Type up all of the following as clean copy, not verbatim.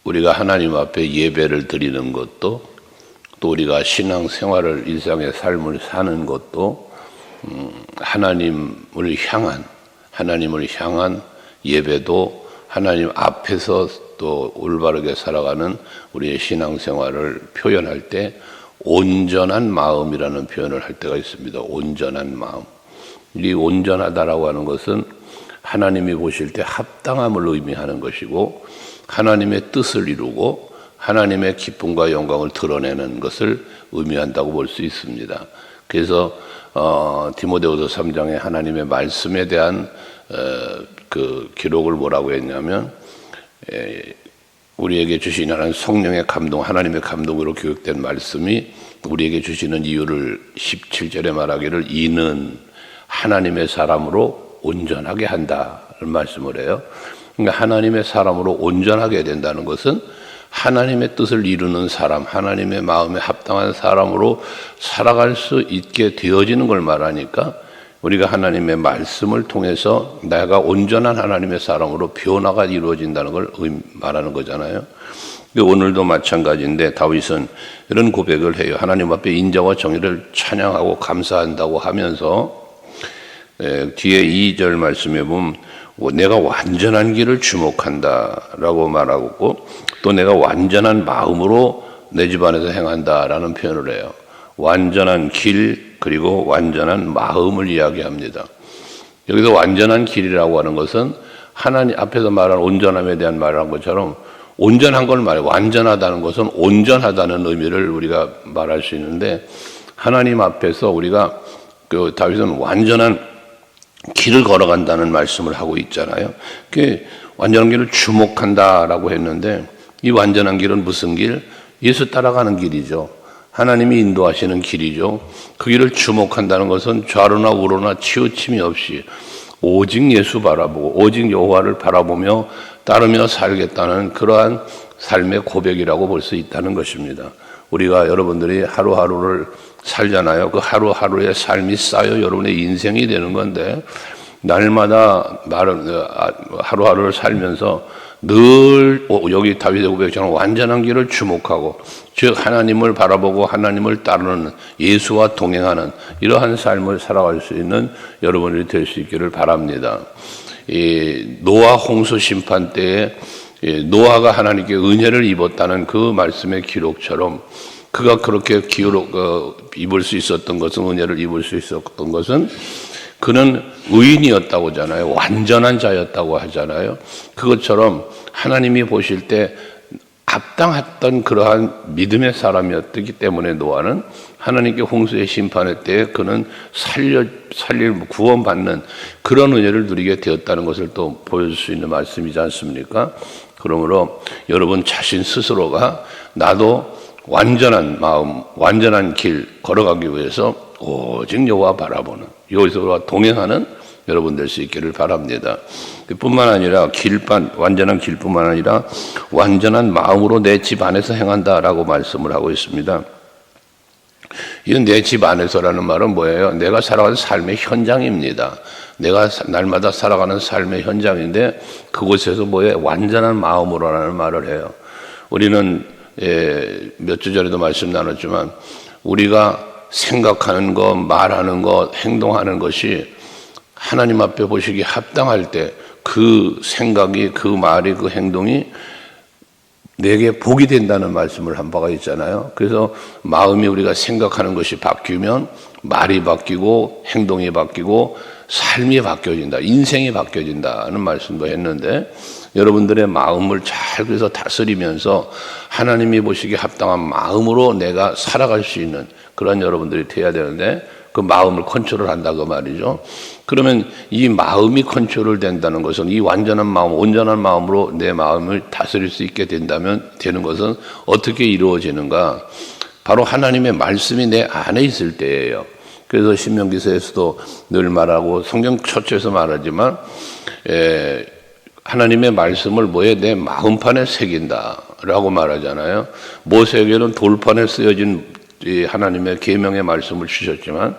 우리가 하나님 앞에 예배를 드리는 것도, 또 우리가 신앙생활을 일상의 삶을 사는 것도 하나님을 향한 예배도, 하나님 앞에서 또 올바르게 살아가는 우리의 신앙생활을 표현할 때 온전한 마음이라는 표현을 할 때가 있습니다. 온전한 마음. 이 온전하다라고 하는 것은 하나님이 보실 때 합당함을 의미하는 것이고, 하나님의 뜻을 이루고 하나님의 기쁨과 영광을 드러내는 것을 의미한다고 볼 수 있습니다. 그래서 디모데후서 3장에 하나님의 말씀에 대한 그 기록을 뭐라고 했냐면, 우리에게 주시는 성령의 감동, 하나님의 감동으로 교육된 말씀이 우리에게 주시는 이유를 17절에 말하기를 이는 하나님의 사람으로 온전하게 한다는 말씀을 해요. 그러니까 하나님의 사람으로 온전하게 된다는 것은 하나님의 뜻을 이루는 사람, 하나님의 마음에 합당한 사람으로 살아갈 수 있게 되어지는 걸 말하니까, 우리가 하나님의 말씀을 통해서 내가 온전한 하나님의 사람으로 변화가 이루어진다는 걸 말하는 거잖아요. 오늘도 마찬가지인데 다윗은 이런 고백을 해요. 하나님 앞에 인자와 정의를 찬양하고 감사한다고 하면서 뒤에 2절 말씀에 보면 내가 완전한 길을 주목한다라고 말하고, 또 내가 완전한 마음으로 내 집안에서 행한다라는 표현을 해요. 완전한 길, 그리고 완전한 마음을 이야기합니다. 여기서 완전한 길이라고 하는 것은 하나님 앞에서 말한 온전함에 대한 말을 한 것처럼 온전한 걸 말해요. 완전하다는 것은 온전하다는 의미를 우리가 말할 수 있는데, 하나님 앞에서 우리가 다윗은 완전한 길을 걸어간다는 말씀을 하고 있잖아요. 그 완전한 길을 주목한다라고 했는데, 이 완전한 길은 무슨 길? 예수 따라가는 길이죠. 하나님이 인도하시는 길이죠. 그 길을 주목한다는 것은 좌로나 우로나 치우침이 없이 오직 예수 바라보고 오직 여호와를 바라보며 따르며 살겠다는 그러한 삶의 고백이라고 볼 수 있다는 것입니다. 우리가 여러분들이 하루하루를 살잖아요. 그 하루하루의 삶이 쌓여 여러분의 인생이 되는 건데, 날마다 하루하루를 살면서 늘 여기 다윗의 고백처럼 완전한 길을 주목하고, 즉 하나님을 바라보고 하나님을 따르는, 예수와 동행하는 이러한 삶을 살아갈 수 있는 여러분들이 될 수 있기를 바랍니다. 이 노아 홍수 심판 때에 노아가 하나님께 은혜를 입었다는 그 말씀의 기록처럼, 그가 그렇게 입을 수 있었던 것은, 은혜를 입을 수 있었던 것은 그는 의인이었다고 하잖아요. 완전한 자였다고 하잖아요. 그것처럼 하나님이 보실 때 합당했던 그러한 믿음의 사람이었기 때문에 노아는 하나님께 홍수의 심판의 때에 그는 구원받는 그런 은혜를 누리게 되었다는 것을 또 보여줄 수 있는 말씀이지 않습니까? 그러므로 여러분 자신 스스로가 나도 완전한 마음, 완전한 길 걸어가기 위해서 오직 여호와 바라보는, 여호와와 동행하는 여러분 될 수 있기를 바랍니다. 뿐만 아니라 완전한 길뿐만 아니라 완전한 마음으로 내 집 안에서 행한다라고 말씀을 하고 있습니다. 이건 내 집 안에서라는 말은 뭐예요? 내가 살아가는 삶의 현장입니다. 내가 날마다 살아가는 삶의 현장인데, 그곳에서 뭐예요? 완전한 마음으로라는 말을 해요. 우리는 몇 주 전에도 말씀 나눴지만, 우리가 생각하는 것, 말하는 것, 행동하는 것이 하나님 앞에 보시기 합당할 때 그 생각이, 그 말이, 그 행동이 내게 복이 된다는 말씀을 한 바가 있잖아요. 그래서 마음이, 우리가 생각하는 것이 바뀌면 말이 바뀌고 행동이 바뀌고 삶이 바뀌어진다, 인생이 바뀌어진다는 말씀도 했는데, 여러분들의 마음을 잘 그래서 다스리면서 하나님이 보시기에 합당한 마음으로 내가 살아갈 수 있는 그런 여러분들이 돼야 되는데, 그 마음을 컨트롤한다 그 말이죠. 그러면 이 마음이 컨트롤 된다는 것은, 이 완전한 마음, 온전한 마음으로 내 마음을 다스릴 수 있게 된다면 되는 것은 어떻게 이루어지는가? 바로 하나님의 말씀이 내 안에 있을 때예요. 그래서 신명기서에서도 늘 말하고 성경 초처에서 말하지만, 하나님의 말씀을 내 마음판에 새긴다라고 말하잖아요. 모세에게는 돌판에 쓰여진 하나님의 계명의 말씀을 주셨지만,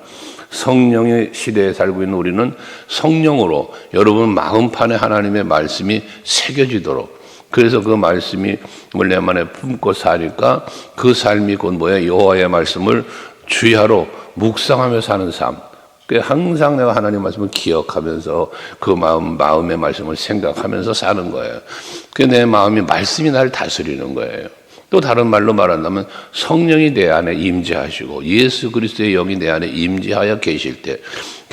성령의 시대에 살고 있는 우리는 성령으로 여러분 마음판에 하나님의 말씀이 새겨지도록, 그래서 그 말씀이 내 안에 품고 사니까 그 삶이 곧 뭐예요? 여호와의 말씀을 주야로 묵상하며 사는 삶. 항상 내가 하나님 말씀을 기억하면서 그 마음의 말씀을 생각하면서 사는 거예요. 내 마음이 말씀이 나를 다스리는 거예요. 또 다른 말로 말한다면 성령이 내 안에 임재하시고 예수 그리스도의 영이 내 안에 임재하여 계실 때,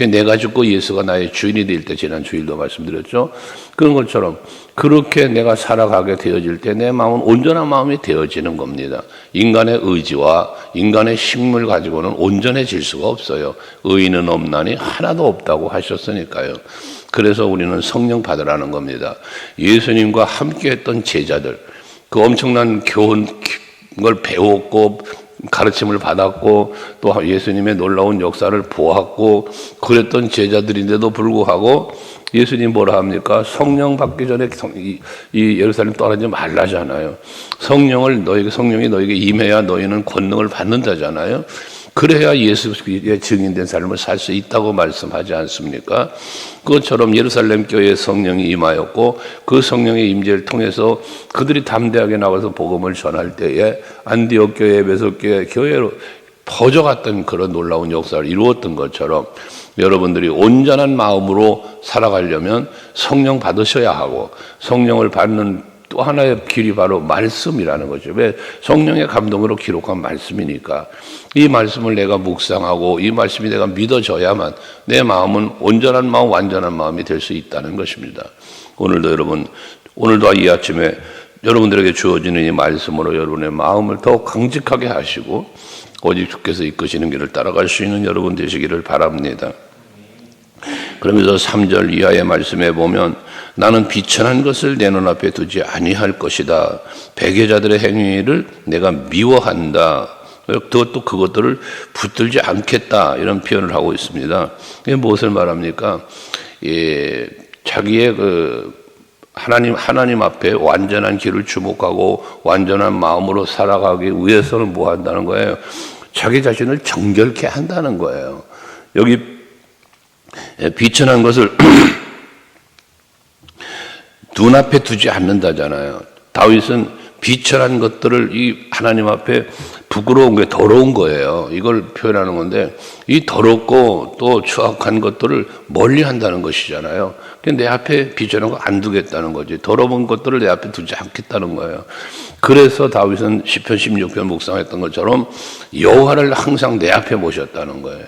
내가 죽고 예수가 나의 주인이 될 때, 지난 주일도 말씀드렸죠. 그런 것처럼 그렇게 내가 살아가게 되어질 때 내 마음은 온전한 마음이 되어지는 겁니다. 인간의 의지와 인간의 힘을 가지고는 온전해질 수가 없어요. 의인은 없나니 하나도 없다고 하셨으니까요. 그래서 우리는 성령 받으라는 겁니다. 예수님과 함께 했던 제자들, 그 엄청난 교훈 걸 배웠고 가르침을 받았고 또 예수님의 놀라운 역사를 보았고 그랬던 제자들인데도 불구하고 예수님 뭐라 합니까? 성령 받기 전에 이 예루살렘 떠나지 말라잖아요. 성령이 너에게 임해야 너희는 권능을 받는다잖아요. 그래야 예수의 증인된 삶을 살 수 있다고 말씀하지 않습니까? 그것처럼 예루살렘 교회에 성령이 임하였고 그 성령의 임재를 통해서 그들이 담대하게 나와서 복음을 전할 때에 안디옥 교회, 에베소 교회로 퍼져갔던 그런 놀라운 역사를 이루었던 것처럼 여러분들이 온전한 마음으로 살아가려면 성령 받으셔야 하고, 성령을 받는 또 하나의 길이 바로 말씀이라는 거죠. 왜? 성령의 감동으로 기록한 말씀이니까. 이 말씀을 내가 묵상하고 이 말씀이 내가 믿어져야만 내 마음은 온전한 마음, 완전한 마음이 될 수 있다는 것입니다. 오늘도 이 아침에 여러분들에게 주어지는 이 말씀으로 여러분의 마음을 더 강직하게 하시고 오직 주께서 이끄시는 길을 따라갈 수 있는 여러분 되시기를 바랍니다. 그러면서 3절 이하의 말씀에 보면 나는 비천한 것을 내 눈앞에 두지 아니할 것이다. 배교자들의 행위를 내가 미워한다. 또 그것들을 붙들지 않겠다. 이런 표현을 하고 있습니다. 이게 무엇을 말합니까? 자기의 하나님 앞에 완전한 길을 주목하고 완전한 마음으로 살아가기 위해서는 뭐 한다는 거예요? 자기 자신을 정결케 한다는 거예요. 여기 비천한 것을 눈앞에 두지 않는다잖아요. 다윗은 비천한 것들을 이 하나님 앞에 부끄러운 게 더러운 거예요. 이걸 표현하는 건데 이 더럽고 또 추악한 것들을 멀리 한다는 것이잖아요. 내 앞에 비천한 거 안 두겠다는 거지. 더러운 것들을 내 앞에 두지 않겠다는 거예요. 그래서 다윗은 시편 16편 묵상했던 것처럼 여호와를 항상 내 앞에 모셨다는 거예요.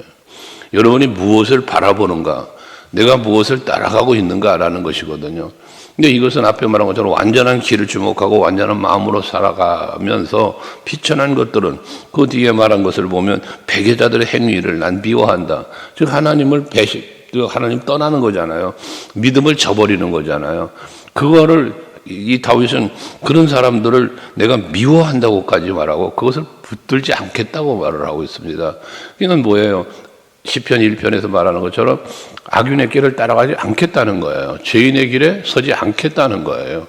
여러분이 무엇을 바라보는가, 내가 무엇을 따라가고 있는가라는 것이거든요. 근데 이것은 앞에 말한 것처럼 완전한 길을 주목하고 완전한 마음으로 살아가면서 비천한 것들은 그 뒤에 말한 것을 보면 배교자들의 행위를 난 미워한다. 즉 하나님 떠나는 거잖아요. 믿음을 저버리는 거잖아요. 그거를 이 다윗은 그런 사람들을 내가 미워한다고까지 말하고 그것을 붙들지 않겠다고 말을 하고 있습니다. 이건 뭐예요? 시편 1편에서 말하는 것처럼 악인의 길을 따라가지 않겠다는 거예요. 죄인의 길에 서지 않겠다는 거예요.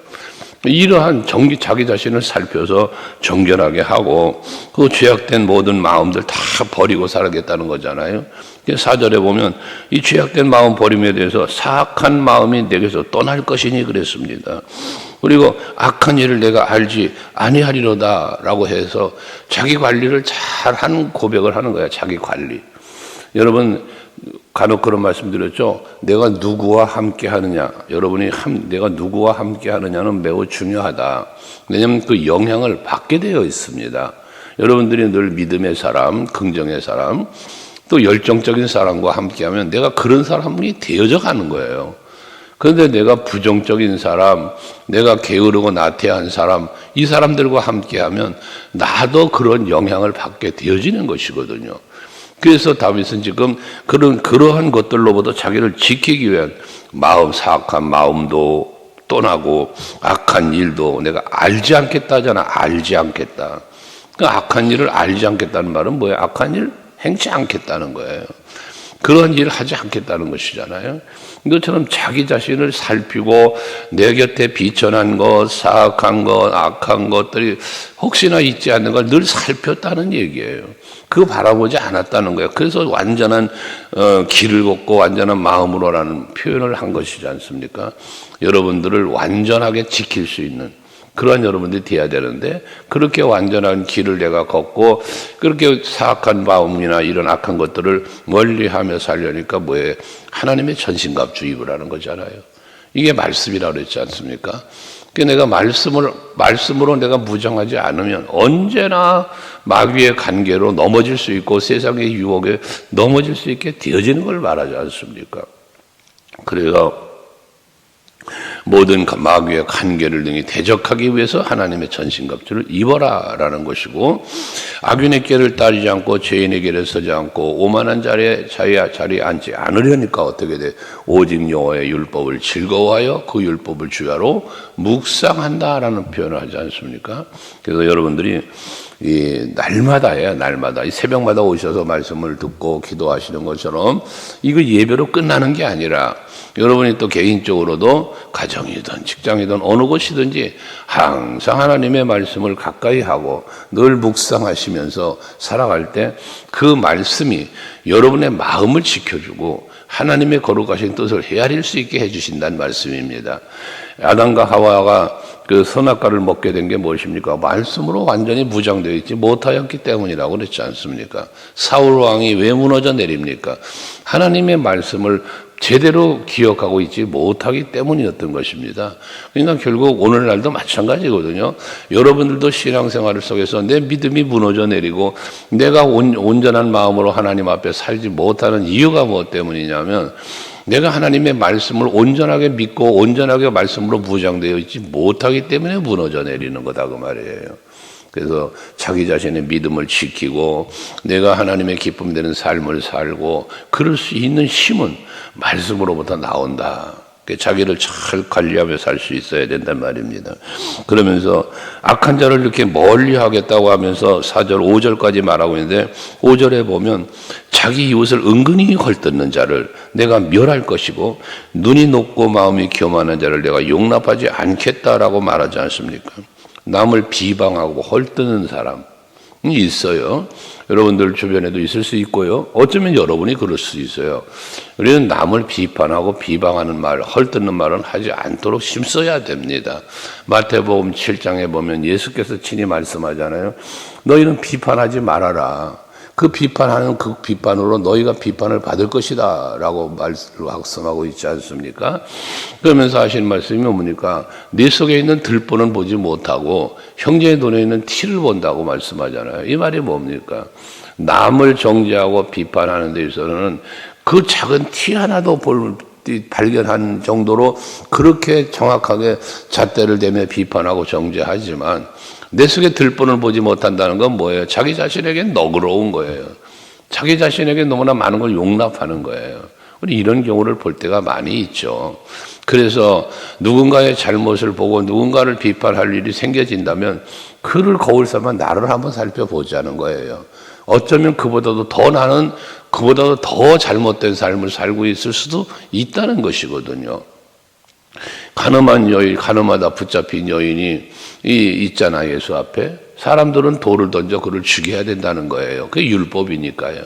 이러한 자기 자신을 살펴서 정결하게 하고 그 죄악된 모든 마음들 다 버리고 살겠다는 거잖아요. 4절에 보면 이 죄악된 마음 버림에 대해서 사악한 마음이 내게서 떠날 것이니 그랬습니다. 그리고 악한 일을 내가 알지 아니하리로다 라고 해서 자기 관리를 잘하는 고백을 하는 거예요. 자기 관리. 여러분 간혹 그런 말씀드렸죠. 내가 누구와 함께 하느냐, 내가 누구와 함께 하느냐는 매우 중요하다. 왜냐하면 그 영향을 받게 되어 있습니다. 여러분들이 늘 믿음의 사람, 긍정의 사람, 또 열정적인 사람과 함께하면 내가 그런 사람이 되어져 가는 거예요. 그런데 내가 부정적인 사람, 내가 게으르고 나태한 사람, 이 사람들과 함께하면 나도 그런 영향을 받게 되어지는 것이거든요. 그래서 다윗은 지금 그러한 것들로부터 자기를 지키기 위한 사악한 마음도 떠나고 악한 일도 내가 알지 않겠다잖아. 알지 않겠다. 그 악한 일을 알지 않겠다는 말은 뭐예요? 악한 일 행치 않겠다는 거예요. 그런 일을 하지 않겠다는 것이잖아요. 이것처럼 자기 자신을 살피고 내 곁에 비천한 것, 사악한 것, 악한 것들이 혹시나 있지 않는 걸 늘 살폈다는 얘기예요. 그거 바라보지 않았다는 거예요. 그래서 완전한 길을 걷고 완전한 마음으로라는 표현을 한 것이지 않습니까? 여러분들을 완전하게 지킬 수 있는, 그런 여러분들이 돼야 되는데 그렇게 완전한 길을 내가 걷고 그렇게 사악한 마음이나 이런 악한 것들을 멀리하며 살려니까 뭐예요? 하나님의 전신갑주입을 하는 거잖아요. 이게 말씀이라고 그랬지 않습니까? 내가 말씀으로 내가 무장하지 않으면 언제나 마귀의 관계로 넘어질 수 있고 세상의 유혹에 넘어질 수 있게 되어지는 걸 말하지 않습니까? 그래서 모든 마귀의 관계를 등이 대적하기 위해서 하나님의 전신갑주를 입어라라는 것이고, 악인의 길을 따르지 않고 죄인의 길에 서지 않고 오만한 자리에 앉지 않으려니까 어떻게 돼? 오직 여호와의 율법을 즐거워하여 그 율법을 주야로 묵상한다라는 표현을 하지 않습니까? 그래서 여러분들이 이 날마다 이 새벽마다 오셔서 말씀을 듣고 기도하시는 것처럼 이거 예배로 끝나는 게 아니라 여러분이 또 개인적으로도 가정이든 직장이든 어느 곳이든지 항상 하나님의 말씀을 가까이 하고 늘 묵상하시면서 살아갈 때 그 말씀이 여러분의 마음을 지켜주고 하나님의 거룩하신 뜻을 헤아릴 수 있게 해주신다는 말씀입니다. 아담과 하와가 그 선악과를 먹게 된 게 무엇입니까? 말씀으로 완전히 무장되어 있지 못하였기 때문이라고 그랬지 않습니까? 사울 왕이 왜 무너져 내립니까? 하나님의 말씀을 제대로 기억하고 있지 못하기 때문이었던 것입니다. 그러니까 결국 오늘날도 마찬가지거든요. 여러분들도 신앙생활 속에서 내 믿음이 무너져 내리고 내가 온전한 마음으로 하나님 앞에 살지 못하는 이유가 무엇 때문이냐면 내가 하나님의 말씀을 온전하게 믿고 온전하게 말씀으로 무장되어 있지 못하기 때문에 무너져 내리는 거다 그 말이에요. 그래서 자기 자신의 믿음을 지키고 내가 하나님의 기쁨 되는 삶을 살고 그럴 수 있는 힘은 말씀으로부터 나온다. 자기를 잘 관리하며 살 수 있어야 된단 말입니다. 그러면서 악한 자를 이렇게 멀리 하겠다고 하면서 4절, 5절까지 말하고 있는데 5절에 보면 자기 이웃을 은근히 헐뜯는 자를 내가 멸할 것이고 눈이 높고 마음이 교만한 자를 내가 용납하지 않겠다라고 말하지 않습니까? 남을 비방하고 헐뜯는 사람이 있어요. 여러분들 주변에도 있을 수 있고요. 어쩌면 여러분이 그럴 수 있어요. 우리는 남을 비판하고 비방하는 말, 헐뜯는 말은 하지 않도록 힘써야 됩니다. 마태복음 7장에 보면 예수께서 친히 말씀하잖아요. 너희는 비판하지 말아라. 그 비판하는 그 비판으로 너희가 비판을 받을 것이다 라고 말씀하고 있지 않습니까? 그러면서 하시는 말씀이 뭡니까? 네 속에 있는 들보는 보지 못하고 형제의 눈에 있는 티를 본다고 말씀하잖아요. 이 말이 뭡니까? 남을 정죄하고 비판하는 데 있어서는 그 작은 티 하나도 발견한 정도로 그렇게 정확하게 잣대를 대며 비판하고 정죄하지만 내 속에 들보는 보지 못한다는 건 뭐예요? 자기 자신에게 너그러운 거예요. 자기 자신에게 너무나 많은 걸 용납하는 거예요. 우리 이런 경우를 볼 때가 많이 있죠. 그래서 누군가의 잘못을 보고 누군가를 비판할 일이 생겨진다면 그를 거울 삼아 나를 한번 살펴보자는 거예요. 어쩌면 그보다도 더 잘못된 삶을 살고 있을 수도 있다는 것이거든요. 가늠하다 붙잡힌 여인이 있잖아, 예수 앞에. 사람들은 돌을 던져 그를 죽여야 된다는 거예요. 그게 율법이니까요.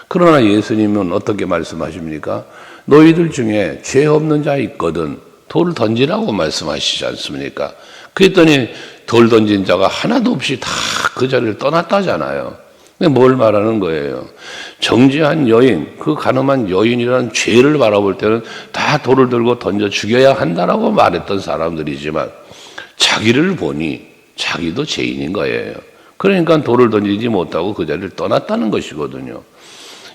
그러나 예수님은 어떻게 말씀하십니까? 너희들 중에 죄 없는 자 있거든 돌을 던지라고 말씀하시지 않습니까? 그랬더니 돌 던진 자가 하나도 없이 다 그 자리를 떠났다잖아요. 뭘 말하는 거예요? 정죄한 여인, 그 가늠한 여인이라는 죄를 바라볼 때는 다 돌을 들고 던져 죽여야 한다라고 말했던 사람들이지만 자기를 보니 자기도 죄인인 거예요. 그러니까 돌을 던지지 못하고 그 자리를 떠났다는 것이거든요.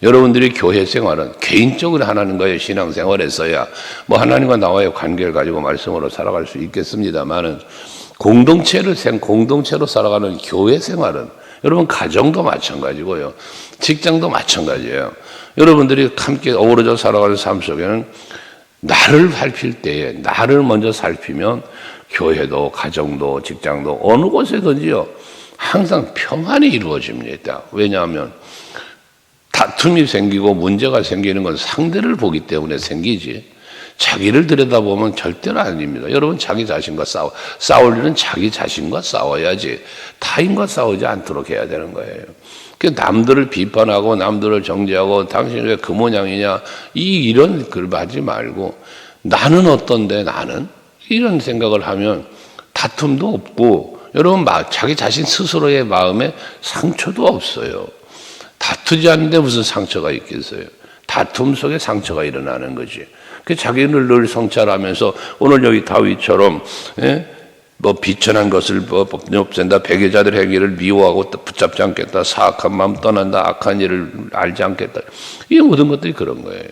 여러분들이 교회 생활은 개인적으로 하나님과의 신앙생활에서야 뭐 하나님과 나와의 관계를 가지고 말씀으로 살아갈 수 있겠습니다만은 공동체로 살아가는 교회 생활은 여러분 가정도 마찬가지고요. 직장도 마찬가지예요. 여러분들이 함께 어우러져 살아가는 삶 속에는 나를 살필 때에 나를 먼저 살피면 교회도 가정도 직장도 어느 곳에든지요. 항상 평안이 이루어집니다. 왜냐하면 다툼이 생기고 문제가 생기는 건 상대를 보기 때문에 생기지. 자기를 들여다보면 절대로 아닙니다. 여러분 자기 자신과 싸울 일은 자기 자신과 싸워야지 타인과 싸우지 않도록 해야 되는 거예요. 그 남들을 비판하고 남들을 정죄하고 당신이 왜 그 모양이냐 이런 글 하지 말고 나는 어떤데 나는 이런 생각을 하면 다툼도 없고 여러분 자기 자신 스스로의 마음에 상처도 없어요. 다투지 않는데 무슨 상처가 있겠어요. 다툼 속에 상처가 일어나는 거지. 자기를 늘 성찰하면서 오늘 여기 다윗처럼 뭐 비천한 것을 없앤다. 배교자들의 행위를 미워하고 붙잡지 않겠다. 사악한 마음 떠난다. 악한 일을 알지 않겠다. 이 모든 것들이 그런 거예요.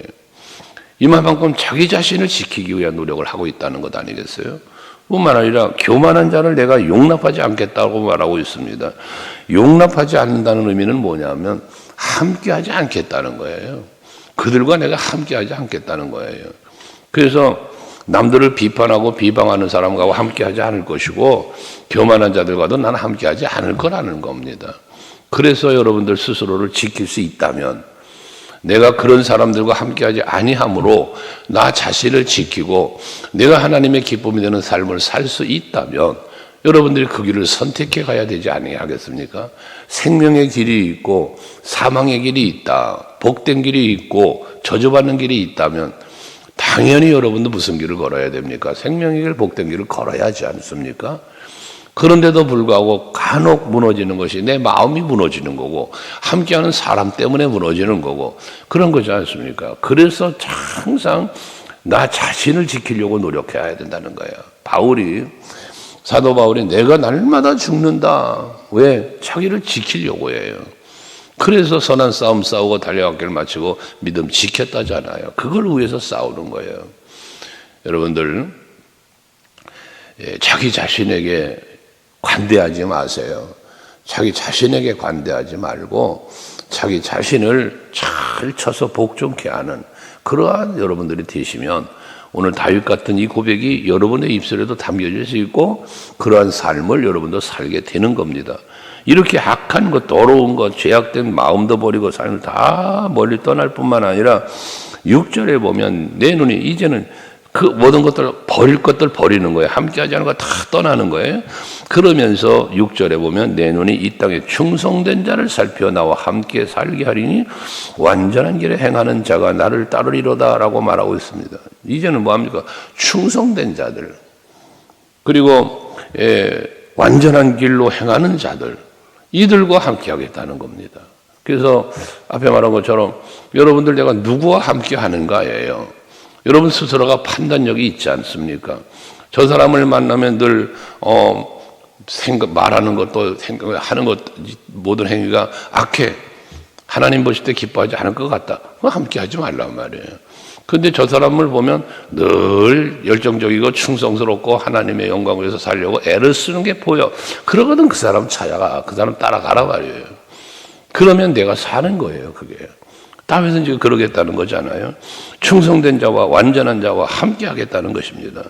이만큼 자기 자신을 지키기 위한 노력을 하고 있다는 것 아니겠어요? 뿐만 아니라 교만한 자를 내가 용납하지 않겠다고 말하고 있습니다. 용납하지 않는다는 의미는 뭐냐면 함께하지 않겠다는 거예요. 그들과 내가 함께하지 않겠다는 거예요. 그래서 남들을 비판하고 비방하는 사람과 함께하지 않을 것이고 교만한 자들과도 나는 함께하지 않을 거라는 겁니다. 그래서 여러분들 스스로를 지킬 수 있다면 내가 그런 사람들과 함께하지 아니함으로 나 자신을 지키고 내가 하나님의 기쁨이 되는 삶을 살 수 있다면 여러분들이 그 길을 선택해 가야 되지 아니하겠습니까? 생명의 길이 있고 사망의 길이 있다. 복된 길이 있고 저주받는 길이 있다면 당연히 여러분도 무슨 길을 걸어야 됩니까? 생명의 길, 복된 길을 걸어야 하지 않습니까? 그런데도 불구하고 간혹 무너지는 것이 내 마음이 무너지는 거고 함께하는 사람 때문에 무너지는 거고 그런 거지 않습니까? 그래서 항상 나 자신을 지키려고 노력해야 된다는 거예요. 사도 바울이 내가 날마다 죽는다. 왜? 자기를 지키려고 해요. 그래서 선한 싸움 싸우고 달려갈 길을 마치고 믿음 지켰다잖아요. 그걸 위해서 싸우는 거예요. 여러분들 자기 자신에게 관대하지 마세요. 자기 자신에게 관대하지 말고 자기 자신을 잘 쳐서 복종케 하는 그러한 여러분들이 되시면 오늘 다윗 같은 이 고백이 여러분의 입술에도 담겨질 수 있고 그러한 삶을 여러분도 살게 되는 겁니다. 이렇게 악한 것, 더러운 것, 죄악된 마음도 버리고 삶을 다 멀리 떠날 뿐만 아니라 6절에 보면 내 눈이 이제는 그 모든 것들 버릴 것들 버리는 거예요. 함께하지 않은 거 다 떠나는 거예요. 그러면서 6절에 보면 내 눈이 이 땅에 충성된 자를 살펴 나와 함께 살게 하리니 완전한 길에 행하는 자가 나를 따르리로다 라고 말하고 있습니다. 이제는 뭐합니까? 충성된 자들 그리고 완전한 길로 행하는 자들 이들과 함께 하겠다는 겁니다. 그래서 앞에 말한 것처럼 여러분들 내가 누구와 함께 하는가예요. 여러분 스스로가 판단력이 있지 않습니까? 저 사람을 만나면 늘 말하는 것도 하는 것 모든 행위가 악해. 하나님 보실 때 기뻐하지 않을 것 같다. 함께 하지 말란 말이에요. 그런데 저 사람을 보면 늘 열정적이고 충성스럽고 하나님의 영광을 위해서 살려고 애를 쓰는 게 보여. 그러거든 그 사람 찾아가. 그 사람 따라가라 말이에요. 그러면 내가 사는 거예요. 그게. 다윗은 지금 그러겠다는 거잖아요. 충성된 자와 완전한 자와 함께 하겠다는 것입니다.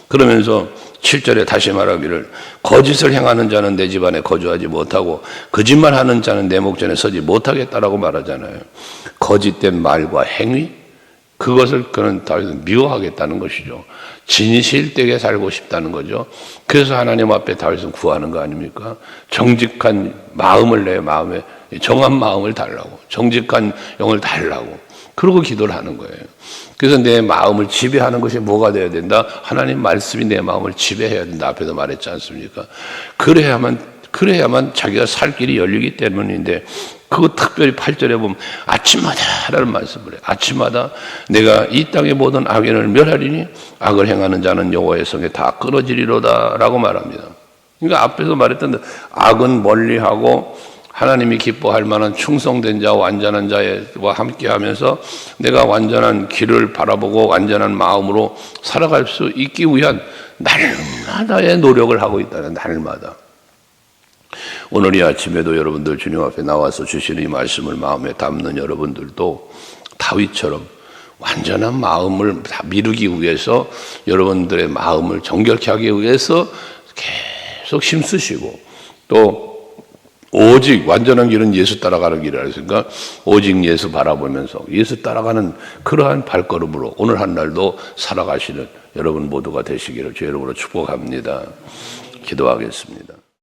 그러면서 7절에 다시 말하기를 거짓을 행하는 자는 내 집안에 거주하지 못하고 거짓말하는 자는 내 목전에 서지 못하겠다라고 말하잖아요. 거짓된 말과 행위 그것을 그는 다윗은 미워하겠다는 것이죠. 진실되게 살고 싶다는 거죠. 그래서 하나님 앞에 다윗은 구하는 거 아닙니까? 정직한 마음을 내 마음에 정한 마음을 달라고 정직한 영을 달라고 그러고 기도를 하는 거예요. 그래서 내 마음을 지배하는 것이 뭐가 되어야 된다? 하나님 말씀이 내 마음을 지배해야 된다. 앞에도 말했지 않습니까? 그래야만 자기가 살 길이 열리기 때문인데 그거 특별히 8절에 보면 아침마다 라는 말씀을 해요. 아침마다 내가 이 땅의 모든 악인을 멸하리니 악을 행하는 자는 여호와의 성에 다 끊어지리로다 라고 말합니다. 그러니까 앞에서 말했던 악은 멀리하고 하나님이 기뻐할 만한 충성된 자, 완전한 자와 함께 하면서 내가 완전한 길을 바라보고 완전한 마음으로 살아갈 수 있기 위한 날마다의 노력을 하고 있다는 날마다. 오늘 이 아침에도 여러분들 주님 앞에 나와서 주시는 이 말씀을 마음에 담는 여러분들도 다윗처럼 완전한 마음을 미루기 위해서 여러분들의 마음을 정결케 하기 위해서 계속 힘쓰시고 또 오직 완전한 길은 예수 따라가는 길이라 했으니까 오직 예수 바라보면서 예수 따라가는 그러한 발걸음으로 오늘 한 날도 살아가시는 여러분 모두가 되시기를 주의 이름으로 축복합니다. 기도하겠습니다.